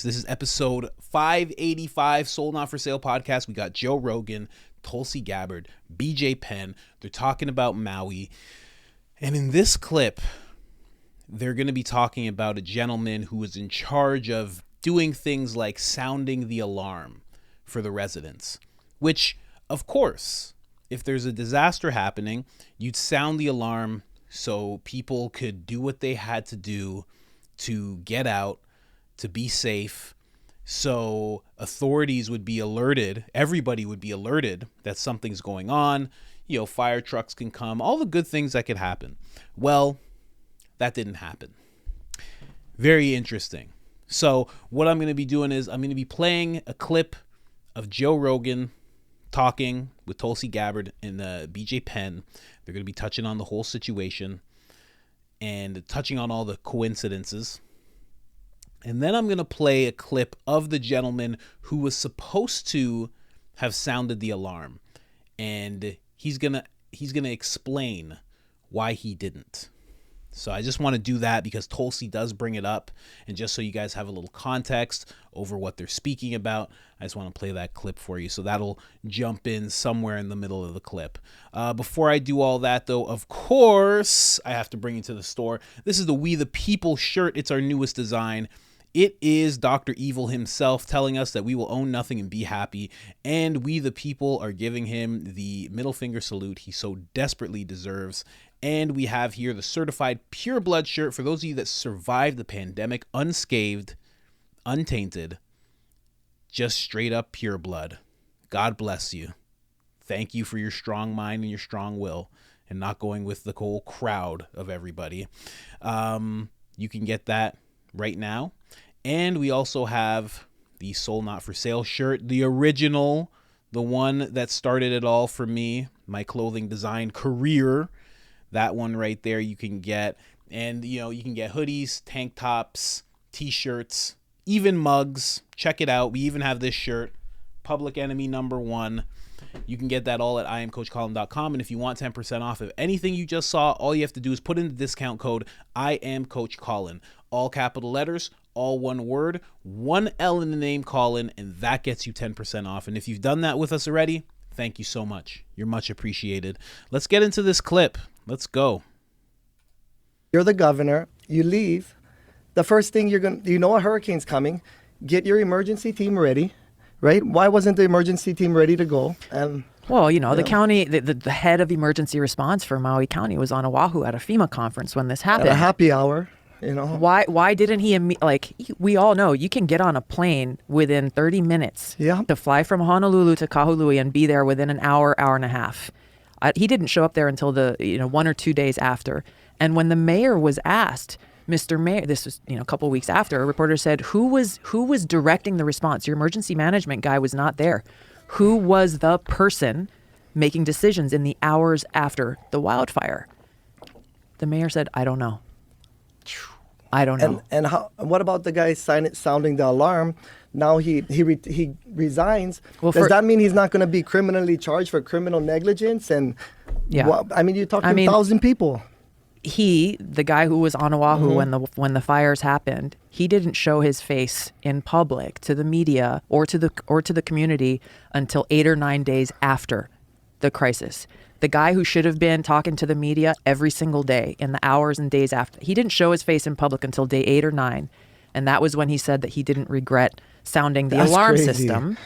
This is episode 585, Sold Not For Sale podcast. We got Joe Rogan, Tulsi Gabbard, BJ Penn. They're talking about Maui. And in this clip, they're going to be talking about a gentleman who was in charge of doing things like sounding the alarm for the residents, which, of course, if there's a disaster happening, you'd sound the alarm so people could do what they had to do to get out, to be safe, so authorities would be alerted, everybody would be alerted that something's going on, fire trucks can come, all the good things that could happen. Well, that didn't happen. Very interesting. So what I'm going to be doing is I'm going to be playing a clip of Joe Rogan talking with Tulsi Gabbard and BJ Penn. They're going to be touching on the whole situation and touching on all the coincidences. And then I'm going to play a clip of the gentleman who was supposed to have sounded the alarm. And he's going to explain why he didn't. So I just want to do that because Tulsi does bring it up. And just so you guys have a little context over what they're speaking about, I just want to play that clip for you. So that'll jump in somewhere in the middle of the clip. Before I do all that, though, of course, I have to bring you to the store. This is the We the People shirt. It's our newest design. It is Dr. Evil himself telling us that we will own nothing and be happy. And we the people are giving him the middle finger salute he so desperately deserves. And we have here the certified pure blood shirt for those of you that survived the pandemic unscathed, untainted, just straight up pure blood. God bless you. Thank you for your strong mind and your strong will and not going with the whole crowd of everybody. You can get that right now. And we also have the Sold Not For Sale shirt, the original, the one that started it all for me, my clothing design career. That one right there you can get. And, you can get hoodies, tank tops, t-shirts, even mugs. Check it out. We even have this shirt, Public Enemy #1. You can get that all at IamCoachColin.com. And if you want 10% off of anything you just saw, all you have to do is put in the discount code IamCoachColin. All capital letters, all one word, one L in the name Colin, and that gets you 10% off. And if you've done that with us already, thank you so much. You're much appreciated. Let's get into this clip. Let's go. You're the governor. You leave. The first thing you know a hurricane's coming. Get your emergency team ready, right? Why wasn't the emergency team ready to go? Well, the county, the head of emergency response for Maui County was on Oahu at a FEMA conference when this happened. At a happy hour. Why didn't he, we all know you can get on a plane within 30 minutes to fly from Honolulu to Kahului and be there within an hour, hour and a half. He didn't show up there until 1 or 2 days after. And when the mayor was asked, Mr. Mayor, this was, a couple of weeks after, a reporter said, who was directing the response? Your emergency management guy was not there. Who was the person making decisions in the hours after the wildfire? The mayor said, I don't know. I don't know. And what about the guy sounding the alarm? Now he resigns. Well, does that mean he's not going to be criminally charged for criminal negligence? And you're talking 1,000 people. The guy who was on Oahu when the fires happened, he didn't show his face in public to the media or to the community until 8 or 9 days after the crisis. The guy who should have been talking to the media every single day in the hours and days after, he didn't show his face in public until day 8 or 9. And that was when he said that he didn't regret sounding the alarm system,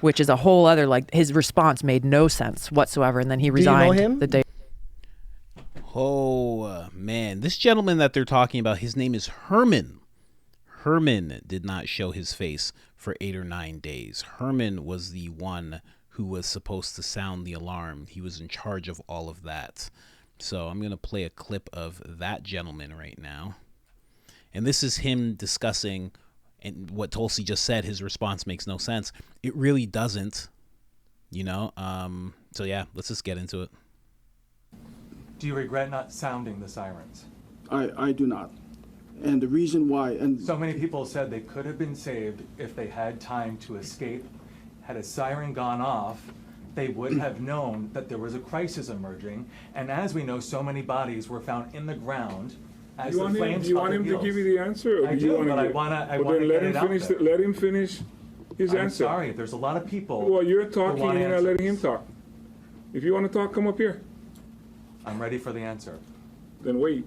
which is a whole other, his response made no sense whatsoever. And then he resigned. Do you know him? The day. Oh, man. This gentleman that they're talking about, his name is Herman. Herman did not show his face for 8 or 9 days. Herman was the one who was supposed to sound the alarm. He was in charge of all of that. So I'm going to play a clip of that gentleman right now. And this is him discussing, and what Tulsi just said, his response makes no sense. It really doesn't, So yeah, let's just get into it. Do you regret not sounding the sirens? I do not. And the reason why, and so many people said they could have been saved if they had time to escape. Had a siren gone off, they would have known that there was a crisis emerging. And as we know, so many bodies were found in the ground As Do you want him to give you the answer? Or I do, but I want to get it out there. Let him finish his answer. I'm sorry, there's a lot of people. Well, you're talking and you're not letting him talk. If you want to talk, come up here. I'm ready for the answer. Then wait.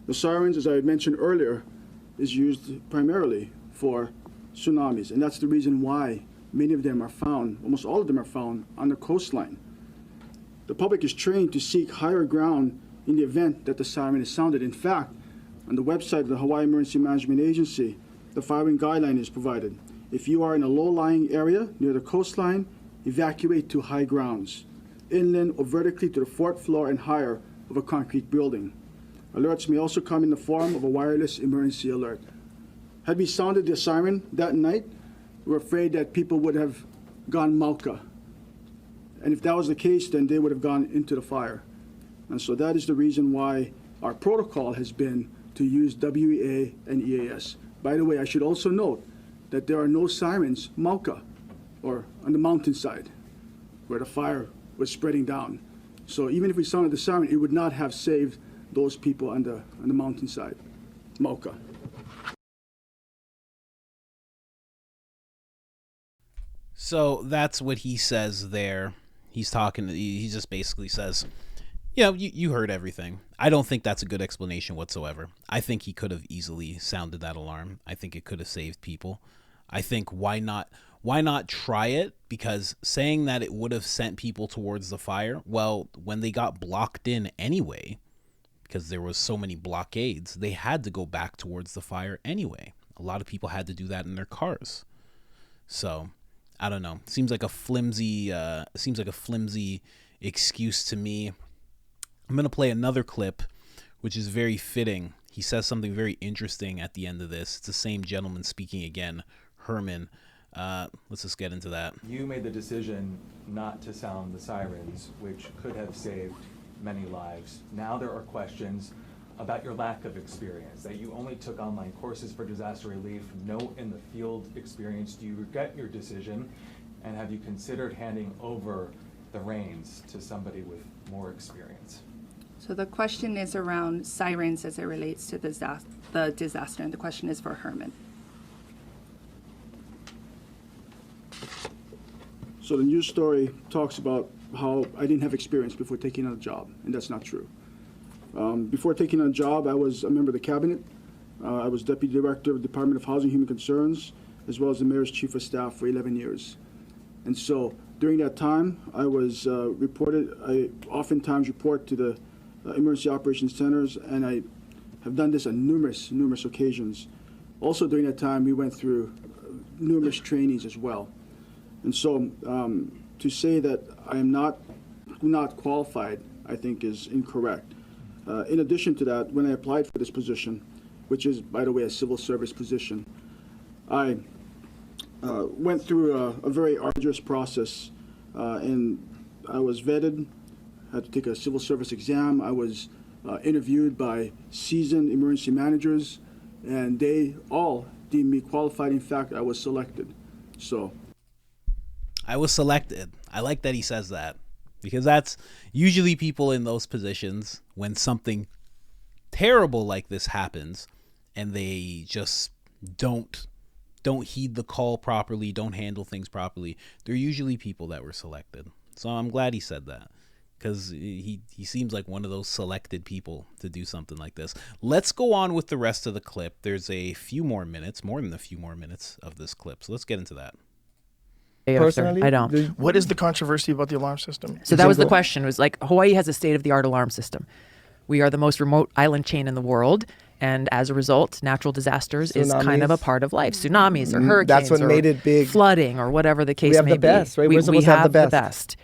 The sirens, as I mentioned earlier, is used primarily for tsunamis, and that's the reason why many of them are found, almost all of them are found on the coastline. The public is trained to seek higher ground in the event that the siren is sounded. In fact, on the website of the Hawaii Emergency Management Agency, the following guideline is provided. If you are in a low-lying area near the coastline, evacuate to high grounds, inland or vertically to the fourth floor and higher of a concrete building. Alerts may also come in the form of a wireless emergency alert. Had we sounded the siren that night, we're afraid that people would have gone Mauka. And if that was the case, then they would have gone into the fire. And so that is the reason why our protocol has been to use WEA and EAS. By the way, I should also note that there are no sirens Mauka, or on the mountainside, where the fire was spreading down. So even if we sounded the siren, it would not have saved those people on the mountainside, Mauka. So that's what he says there. He just basically says, you heard everything. I don't think that's a good explanation whatsoever. I think he could have easily sounded that alarm. I think it could have saved people. I think why not try it? Because saying that it would have sent people towards the fire, well, when they got blocked in anyway, because there was so many blockades, they had to go back towards the fire anyway. A lot of people had to do that in their cars. So I don't know. Seems like a flimsy excuse to me. I'm going to play another clip, which is very fitting. He says something very interesting at the end of this. It's the same gentleman speaking again, Herman. Let's just get into that. You made the decision not to sound the sirens, which could have saved many lives. Now there are questions about your lack of experience, that you only took online courses for disaster relief, no in the field experience. Do you regret your decision? And have you considered handing over the reins to somebody with more experience? So the question is around sirens as it relates to the disaster, and the question is for Herman. So the news story talks about how I didn't have experience before taking on a job, and that's not true. Before taking on a job, I was a member of the cabinet. I was deputy director of the Department of Housing and Human Concerns, as well as the mayor's chief of staff for 11 years. And so during that time, I was I oftentimes report to the emergency operations centers, and I have done this on numerous occasions. Also during that time, we went through numerous trainings as well. And so to say that I am not qualified, I think is incorrect. In addition to that, when I applied for this position, which is, by the way, a civil service position, I went through a very arduous process, and I was vetted, had to take a civil service exam. I was interviewed by seasoned emergency managers, and they all deemed me qualified. In fact, I was selected. So I was selected. I like that he says that, because that's usually people in those positions when something terrible like this happens and they just don't heed the call properly, don't handle things properly. They're usually people that were selected. So I'm glad he said that, because he seems like one of those selected people to do something like this. Let's go on with the rest of the clip. There's a few more minutes, more than a few more minutes of this clip. So let's get into that. Personally, I don't. What is the controversy about the alarm system? So that was the question. It was like, Hawaii has a state-of-the-art alarm system. We are the most remote island chain in the world, and as a result, natural disasters is kind of a part of life. Tsunamis or hurricanes, that's what made it big. Flooding or whatever the case may be. We have the best, right? We're supposed to have the best.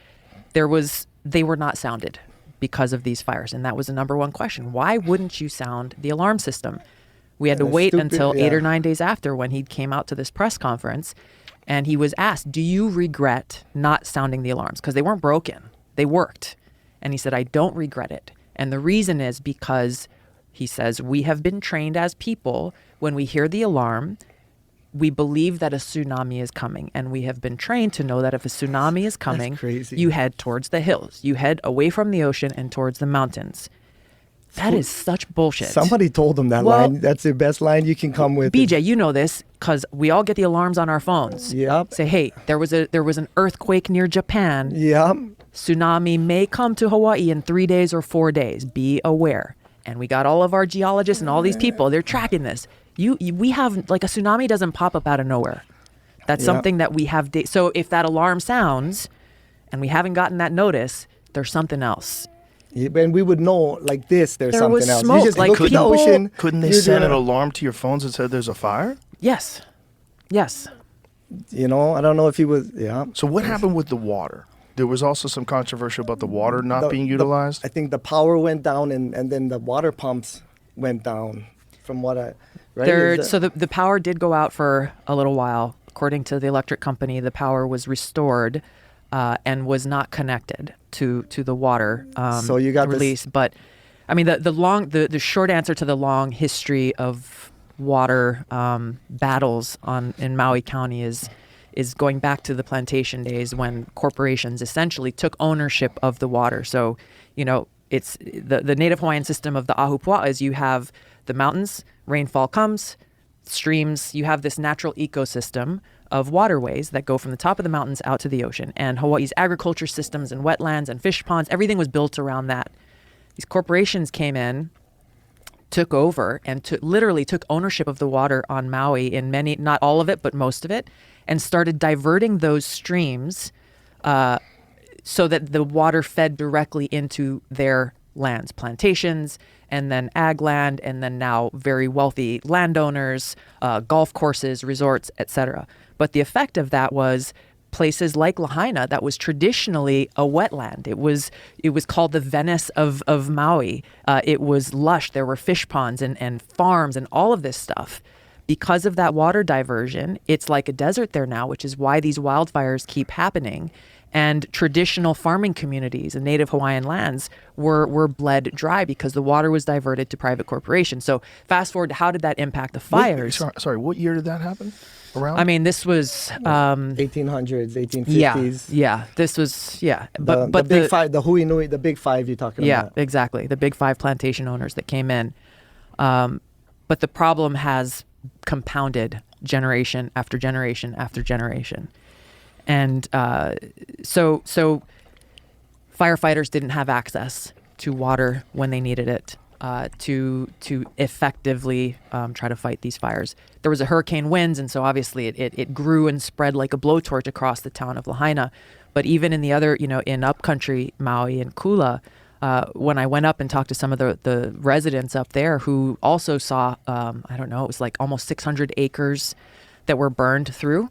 They were not sounded because of these fires, and that was the number one question. Why wouldn't you sound the alarm system? We had to wait until 8 or 9 days after when he came out to this press conference. And he was asked, do you regret not sounding the alarms? Because they weren't broken. They worked. And he said, I don't regret it. And the reason is because, he says, we have been trained as people, when we hear the alarm, we believe that a tsunami is coming, and we have been trained to know that if a tsunami is coming, you head towards the hills. You head away from the ocean and towards the mountains. That is such bullshit. Somebody told them that line. That's the best line you can come with. BJ, you know this because we all get the alarms on our phones. Yep. Say, hey, there was an earthquake near Japan. Yep. Tsunami may come to Hawaii in 3 days or 4 days. Be aware. And we got all of our geologists and all these people. They're tracking this. We have, like, a tsunami doesn't pop up out of nowhere. That's something that we have. So if that alarm sounds and we haven't gotten that notice, there's something else. Yeah, and we would know, like this, there's there something was else. Smoke. You just like look at the ocean. Couldn't they send an alarm to your phones and said there's a fire? Yes. Yes. You know, I don't know if he was, So what happened with the water? There was also some controversy about the water not being utilized. I think the power went down and then the water pumps went down from what I... Right? So the power did go out for a little while. According to the electric company, the power was restored and was not connected to the water so you got release. But I mean, the short answer to the long history of water battles in Maui County is going back to the plantation days when corporations essentially took ownership of the water. So, you know, it's the Native Hawaiian system of the Ahupua'a is you have the mountains, rainfall comes, streams, you have this natural ecosystem of waterways that go from the top of the mountains out to the ocean. And Hawaii's agriculture systems and wetlands and fish ponds, everything was built around that. These corporations came in, took over, and literally took ownership of the water on Maui in many, not all of it, but most of it, and started diverting those streams so that the water fed directly into their lands, plantations, and then ag land, and then now very wealthy landowners, golf courses, resorts, etc. But the effect of that was places like Lahaina, that was traditionally a wetland. It was called the Venice of Maui. It was lush. There were fish ponds and farms and all of this stuff. Because of that water diversion, it's like a desert there now, which is why these wildfires keep happening. And traditional farming communities and Native Hawaiian lands were bled dry because the water was diverted to private corporations. So fast forward to how did that impact the fires? What year did that happen? Around? I mean, this was 1800s, 1850s. Yeah. This was But the big five, the Hui Nui, the big five you're talking about. Yeah, exactly. The big five plantation owners that came in. But the problem has compounded generation after generation after generation. And so firefighters didn't have access to water when they needed it to effectively try to fight these fires. There was a hurricane winds, and so obviously it grew and spread like a blowtorch across the town of Lahaina. But even in the other, in upcountry Maui and Kula, when I went up and talked to some of the residents up there who also saw, I don't know, it was like almost 600 acres that were burned through.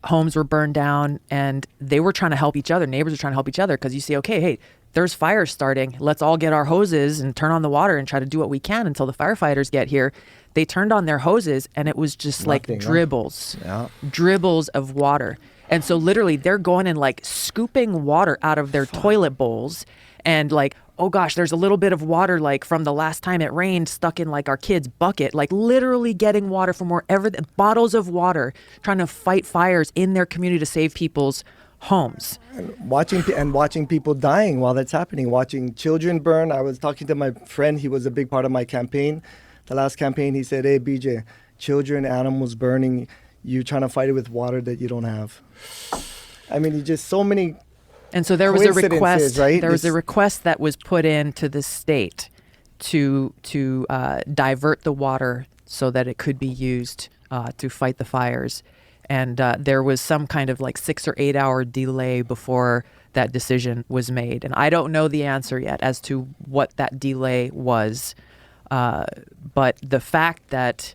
Homes were burned down, and they were trying to help each other. Neighbors were trying to help each other because you see, okay, hey, there's fires starting. Let's all get our hoses and turn on the water and try to do what we can until the firefighters get here. They turned on their hoses, and it was just dribbles of water. And so literally they're going and like scooping water out of their toilet bowls and like, oh gosh, there's a little bit of water like from the last time it rained stuck in like our kid's bucket, like literally getting water from wherever, bottles of water, trying to fight fires in their community to save people's homes. And watching people dying while that's happening, watching children burn. I was talking to my friend, he was a big part of my campaign. The last campaign, he said, hey, BJ, children, animals burning, you trying to fight it with water that you don't have. I mean, just so many. And so there was a request. Right? There was a request that was put into the state to divert the water so that it could be used to fight the fires. And there was some kind of like 6 or 8 hour delay before that decision was made. And I don't know the answer yet as to what that delay was. But the fact that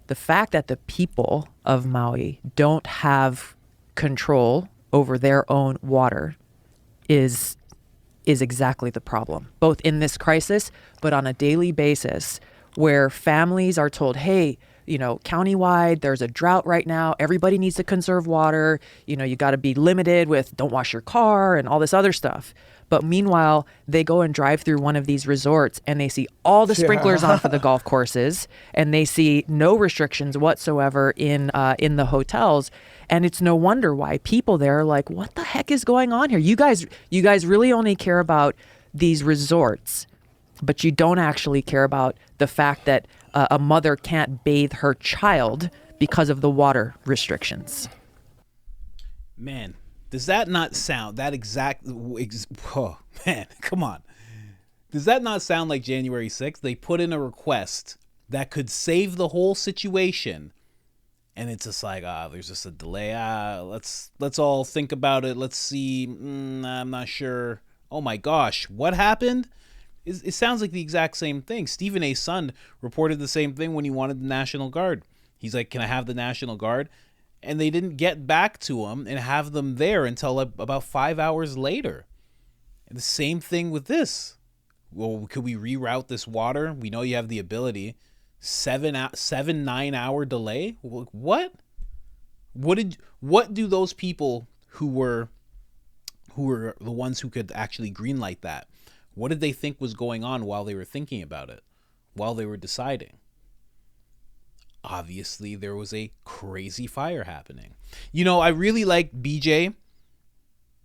the people of Maui don't have control over their own water is exactly the problem, both in this crisis, but on a daily basis where families are told, hey, countywide, there's a drought right now. Everybody needs to conserve water. You got to be limited with don't wash your car and all this other stuff. But meanwhile, they go and drive through one of these resorts and they see all the sprinklers on for the golf courses, and they see no restrictions whatsoever in the hotels. And it's no wonder why people there are like, what the heck is going on here? You guys really only care about these resorts, but you don't actually care about the fact that a mother can't bathe her child because of the water restrictions. Man, does that not sound that exact? Oh, man, come on. Does that not sound like January 6th? They put in a request that could save the whole situation, and it's just like, there's just a delay. Let's all think about it. Let's see. I'm not sure. Oh my gosh, what happened? It sounds like the exact same thing. Stephen A. Son reported the same thing when he wanted the National Guard. He's like, can I have the National Guard? And they didn't get back to him and have them there until about 5 hours later. And the same thing with this. Well, could we reroute this water? We know you have the ability. 9 hour delay? What? What do those people who were the ones who could actually greenlight that, what did they think was going on while they were thinking about it, while they were deciding? Obviously, there was a crazy fire happening. I really like BJ.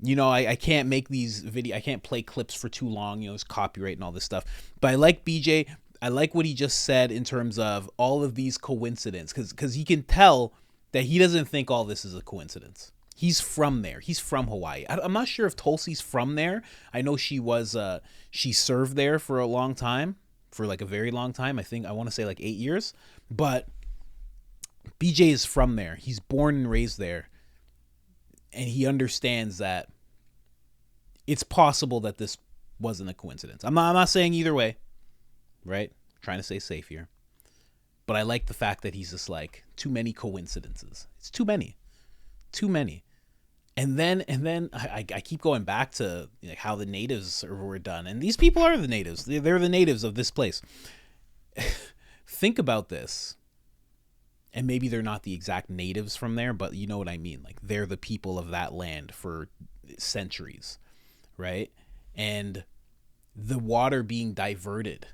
I can't make these I can't play clips for too long. It's copyright and all this stuff. But I like BJ. I like what he just said in terms of all of these coincidences, because he can tell that he doesn't think all this is a coincidence. He's from there. He's from Hawaii. I'm not sure if Tulsi's from there. I know she served there for a long time, for like a very long time. I want to say like 8 years. But BJ is from there. He's born and raised there. And he understands that it's possible that this wasn't a coincidence. I'm not saying either way, right? I'm trying to stay safe here. But I like the fact that he's just like, too many coincidences. It's too many. And then I keep going back to how the natives were done. And these people are the natives. They're the natives of this place. Think about this. And maybe they're not the exact natives from there, but you know what I mean. Like, they're the people of that land for centuries, right? And the water being diverted,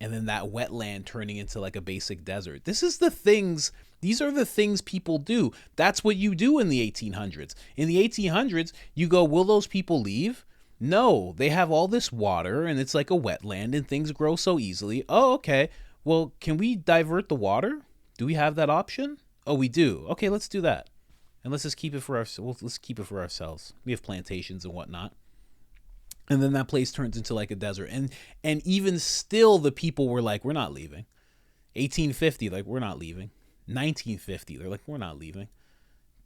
and then that wetland turning into like a basic desert. These are the things people do. That's what you do in the 1800s. In the 1800s, you go, will those people leave? No, they have all this water and it's like a wetland and things grow so easily. Oh, okay. Well, can we divert the water? Do we have that option? Oh, we do. Okay, let's do that. And let's just keep it for ourselves. Let's keep it for ourselves. We have plantations and whatnot. And then that place turns into like a desert. And even still, the people were like, we're not leaving. 1850, like, we're not leaving. 1950, they're like, we're not leaving.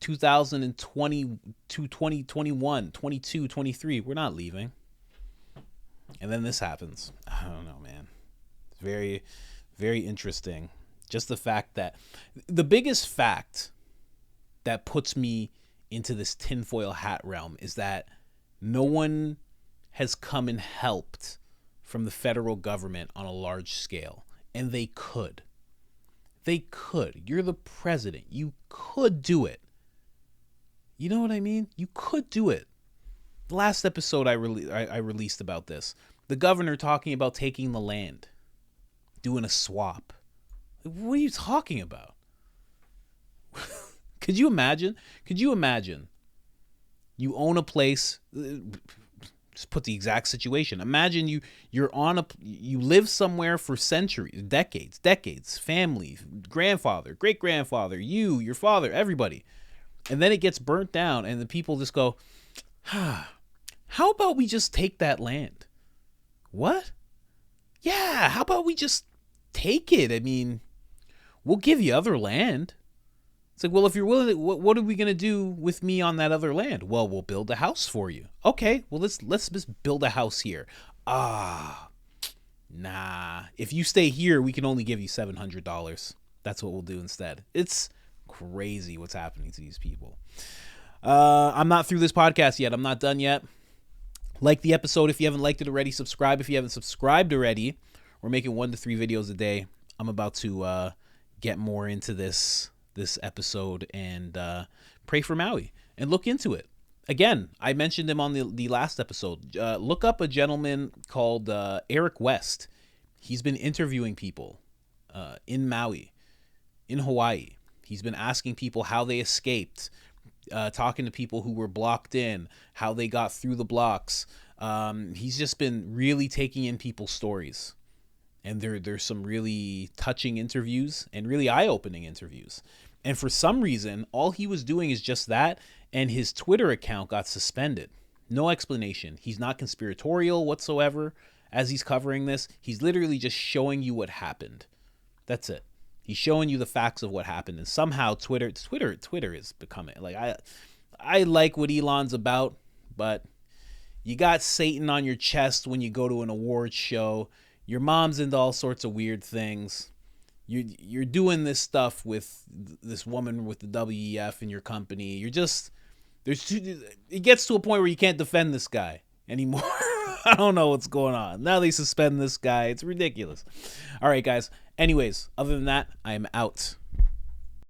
2020, 2021, 22, 23, we're not leaving. And then this happens. I don't know, man. It's very, very interesting. Just the fact that the biggest fact that puts me into this tinfoil hat realm is that no one has come and helped from the federal government on a large scale. And they could. They could. You're the president. You could do it. You know what I mean? You could do it. The last episode I released about this, the governor talking about taking the land, doing a swap. What are you talking about? Could you imagine? You own a place. Just put the exact situation. Imagine you live somewhere for centuries, decades, family, grandfather, great grandfather, your father, everybody, and then it gets burnt down, and the people just go, how about we just take that land? What? Yeah, how about we just take it? I mean, we'll give you other land. It's like, well, if you're willing, what are we going to do with me on that other land? Well, we'll build a house for you. Okay, well, let's just build a house here. Nah. If you stay here, we can only give you $700. That's what we'll do instead. It's crazy what's happening to these people. I'm not through this podcast yet. I'm not done yet. Like the episode if you haven't liked it already. Subscribe if you haven't subscribed already. We're making 1 to 3 videos a day. I'm about to get more into this episode and pray for Maui and look into it. again, I mentioned him on the last episode. Look up a gentleman called Eric West. He's been interviewing people in Maui, in Hawaii. He's been asking people how they escaped, talking to people who were blocked in, how they got through the blocks. He's just been really taking in people's stories. And there's some really touching interviews and really eye-opening interviews. And for some reason, all he was doing is just that, and his Twitter account got suspended. No explanation. He's not conspiratorial whatsoever as he's covering this. He's literally just showing you what happened. That's it. He's showing you the facts of what happened. And somehow Twitter is becoming, like, I like what Elon's about, but you got Satan on your chest when you go to an awards show. Your mom's into all sorts of weird things. You're doing this stuff with this woman with the WEF in your company. It gets to a point where you can't defend this guy anymore. I don't know what's going on. Now they suspend this guy. It's ridiculous. All right, guys. Anyways, other than that, I am out.